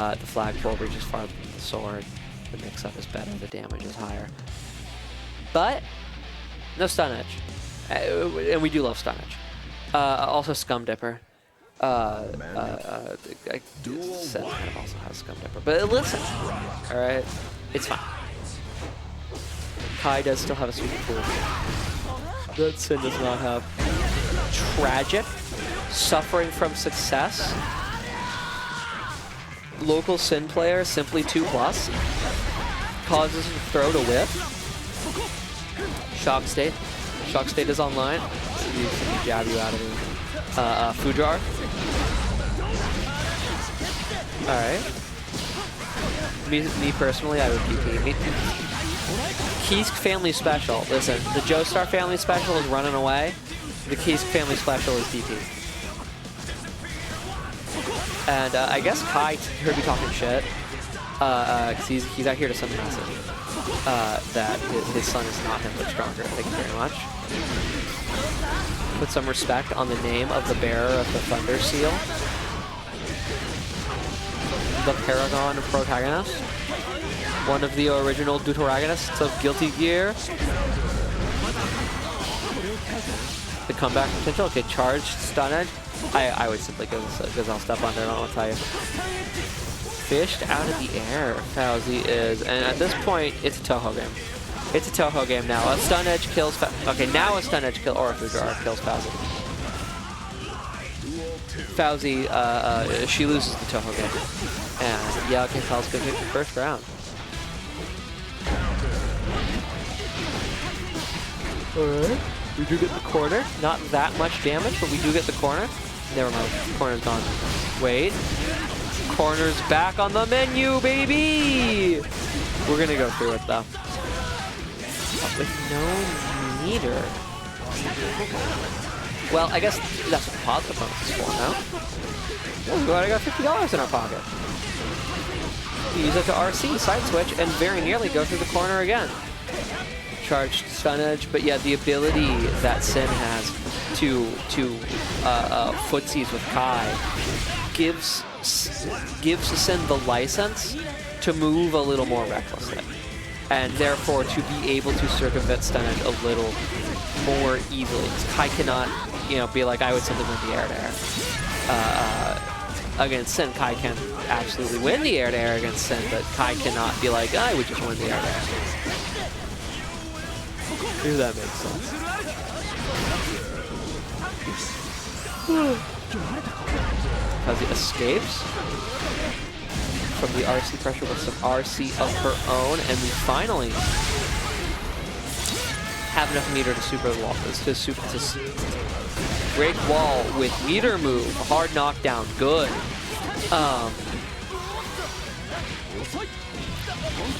The flagpole reaches farther than the sword. The mix-up is better. The damage is higher. But no stun edge. And we do love stun edge. Also Scum Dipper. Sen kind of also has Scum Dipper. But listen, alright? It's fine. Kai does still have a sweet pool. That Sin does not have. Tragic. Suffering from success. Local Sin player, simply 2+. Causes a throw to whip. Shock State. Shock State is online. You can jab you out of the food jar. Alright. Me personally, I would PP. Kisk family special. Listen, the Joestar family special is running away. The Kisk family special is DP. And I guess Kai heard me talking shit. Because he's out here to send a message. That his son is not him, but stronger. Thank you very much. Put some respect on the name of the bearer of the Thunder Seal. The Paragon protagonist. One of the original deuteragonists of Guilty Gear. The comeback potential. Okay, charged, stun edge. I would simply go Gazelle Step Under, I don't want to tell you. Fished out of the air, phauzie is. And at this point, it's a Toho game. It's a Toho game now. A stun edge kills okay, now a stun edge kill or a food jar kills phauzie. Phauzie, she loses the Toho game. And yeahokpal's gonna take the first round. Alright. We do get the corner. Not that much damage, but we do get the corner. Never mind. Corner's gone. Wait. Corner's back on the menu, baby! We're gonna go through it, though. With no meter. Well, I guess that's what the positive bonus is for now. Oh, we already got $50 in our pocket. Use it to RC, side switch, and very nearly go through the corner again. Charged stun edge, but yeah, the ability that Sin has to footsies with Kai gives Sin the license to move a little more recklessly, and therefore to be able to circumvent stun edge a little more easily. Kai cannot, be like, I would simply win the air-to-air. Against Sin, Kai can absolutely win the air-to-air against Sin, but Kai cannot be like, I would just win the air-to-air. If that makes sense. Phauzie escapes from the RC pressure with some RC of her own, and we finally have enough meter to super the wall. To break wall with meter move. Hard knockdown. Good.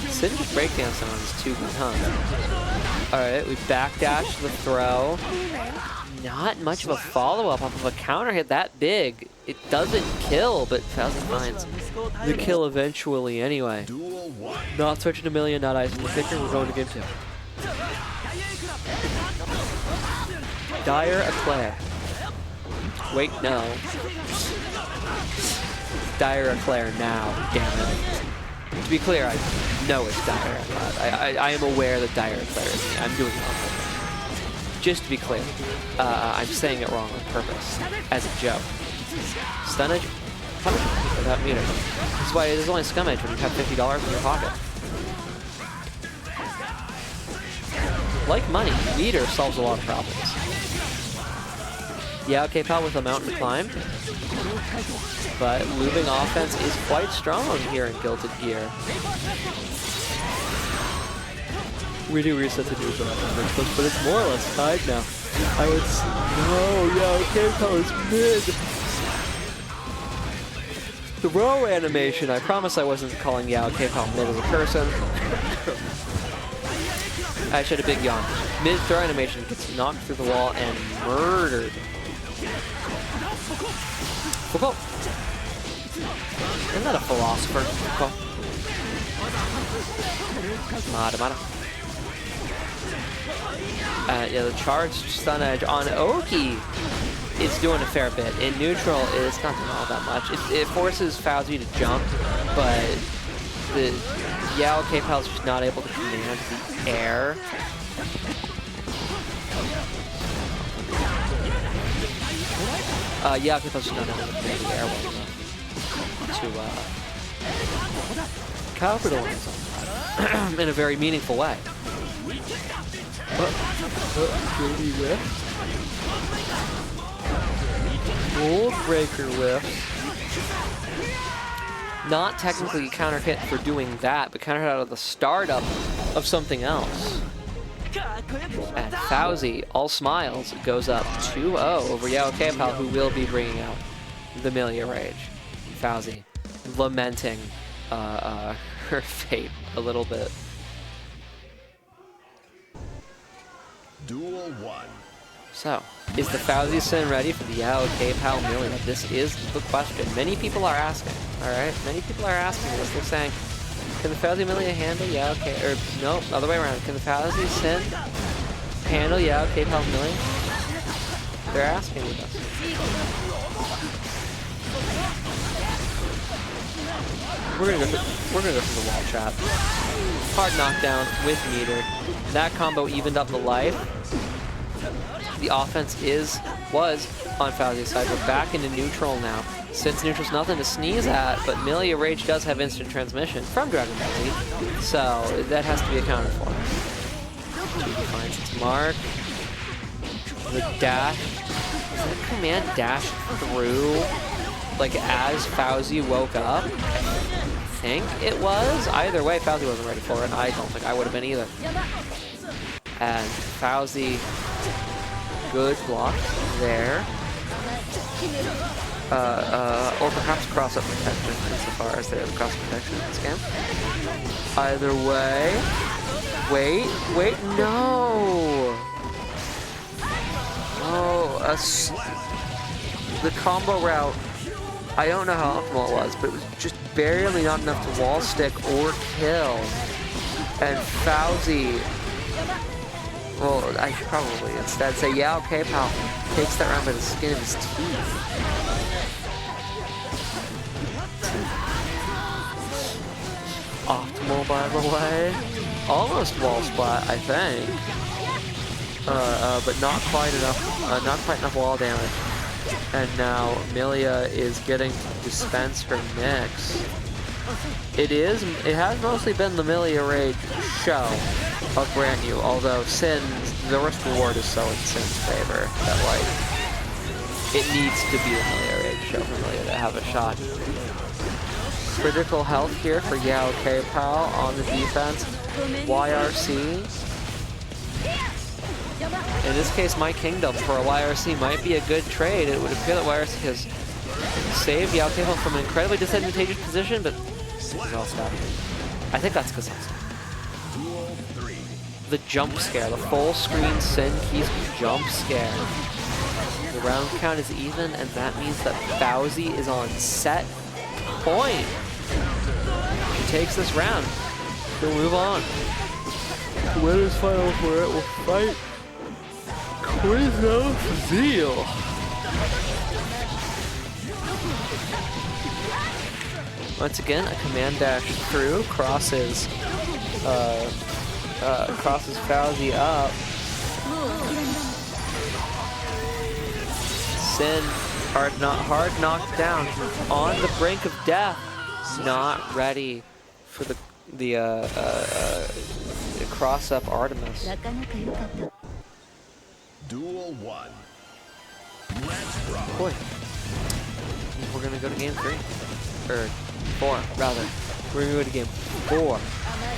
Sin just breakdancing on his 2-beat, huh? Alright, we backdash the throw. Not much of a follow-up off of a counter hit that big. It doesn't kill, but phauzie finds the kill eventually anyway. Not switching to Millia, not icing the kicker. We're going to game 2. Dire Eclair. Wait, no. Dire Eclair now, damn it. To be clear, I know it's Dire Eclair. I am aware that Dire Eclair is me. I'm doing it on purpose. Just to be clear, I'm saying it wrong on purpose, as a joke. Stun edge, without meter. This is why there's only Scum Edge when you have $50 in your pocket. Like money, meter solves a lot of problems. yeahokpal with a mountain to climb. But moving offense is quite strong here in Guilty Gear. We do reset the news numbers, but it's more or less tied now. I would say, no, yeahokpal is mid. Throw animation. I promise I wasn't calling yeahokpal mid as a person. I should have big yawn. Mid throw animation gets knocked through the wall and murdered. Cool. Isn't that a philosopher? Cool. Mada. Yeah, the charged stun edge on Oki is doing a fair bit. In neutral, it's not doing all that much. It forces phauzie to jump but the yeahokpal is just not able to command the air. Yeahokpal is just not able to command the air well enough to capitalize on that in a very meaningful way. Mold breaker lift. Not technically counter hit for doing that, but counter hit out of the startup of something else. And phauzie, all smiles, goes up 2-0 over yeahokpal, who will be bringing out the Millia Rage. phauzie lamenting her fate a little bit. Duel 1. So, is the phauzie Sin ready for the yeahokpal Millia? This is the question. Many people are asking, alright? Many people are asking this. They're saying, can the phauzie Millia handle yeahokpal, or no, other way around. Can the phauzie Sin handle yeahokpal Millia? They're asking with us. We're gonna go through the wall trap. Hard knockdown with meter. That combo evened up the life. The offense was on phauzie's side. We're back into neutral now. Since neutral's nothing to sneeze at, but Millia Rage does have instant transmission from Dragon Ball Z, so that has to be accounted for. 2D finds its mark. The dash. Does that command dash through, like, as phauzie woke up? I think it was. Either way, phauzie wasn't ready for it. I don't think I would have been either. And phauzie, good block there. Or perhaps cross-up protection insofar as there's cross protection in this game. Either way. Wait, no! Oh, the combo route, I don't know how optimal it was, but it was just barely not enough to wall stick or kill. And phauzie, well, I should probably instead say yeahokpal takes that round by the skin of his teeth. Optimal, by the way. Almost wall splat, I think. But not quite enough wall damage. And now Millia is getting to dispense her mix. It has mostly been the Millia Rage show of brand new, although the risk reward is so in Sin's favor that, like, it needs to be the Millia Rage show for Millia to have a shot. Critical health here for yeahokpal on the defense. YRC. In this case, my kingdom for a YRC might be a good trade. It would appear that YRC has saved yeahokpal from an incredibly disadvantageous position, but I'll stop. I think that's because the jump scare, the full screen Sin keys jump scare. The round count is even, and that means that phauzie is on set point. She takes this round. She'll move on. The winner's final for it will fight Quizno Zeal. Once again, a command dash through, crosses phauzie up. Sin, hard knocked down, on the brink of death, not ready for the cross-up Artemis. Duel 1. Let's rock. Boy, we're gonna go to game 3. Or 4, rather. We're gonna go to game 4.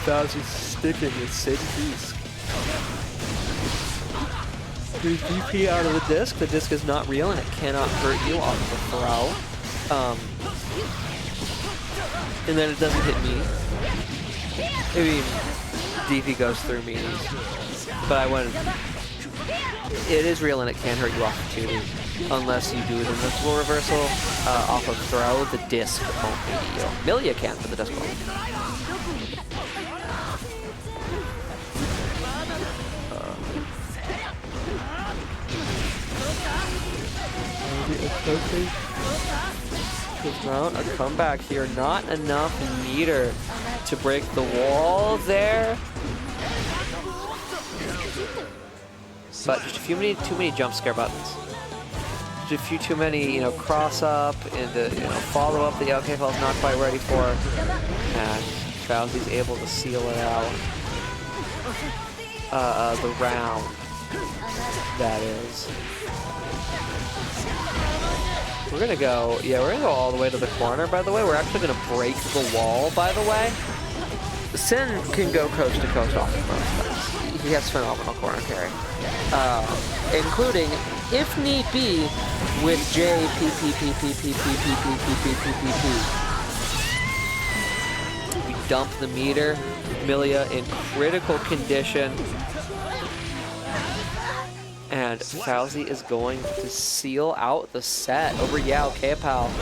phauzie's sticking with Sin Beast. There's DP out of the disc. The disc is not real and it cannot hurt you off of a throw. And then it doesn't hit me. I mean, DP goes through me. But I wouldn't. It is real and it can hurt you off of 2D. Unless you do an invincible reversal off of throw, the disc won't hit you. Millia can, but the disc won't. Could mount a comeback here. Not enough meter to break the wall there. But just a few too many jump scare buttons. Just a few too many, cross up and follow up the yeahokpal's not quite ready for. And phauzie's able to seal it out. The round, that is. We're gonna go all the way to the corner, by the way. We're actually gonna break the wall, by the way. Sin can go coast to coast off of most things. He has phenomenal corner carry. Including, if need be, with JPPPPPPPPPPPPP. We dump the meter. Millia in critical condition. And phauzie is going to seal out the set over yeahokpal.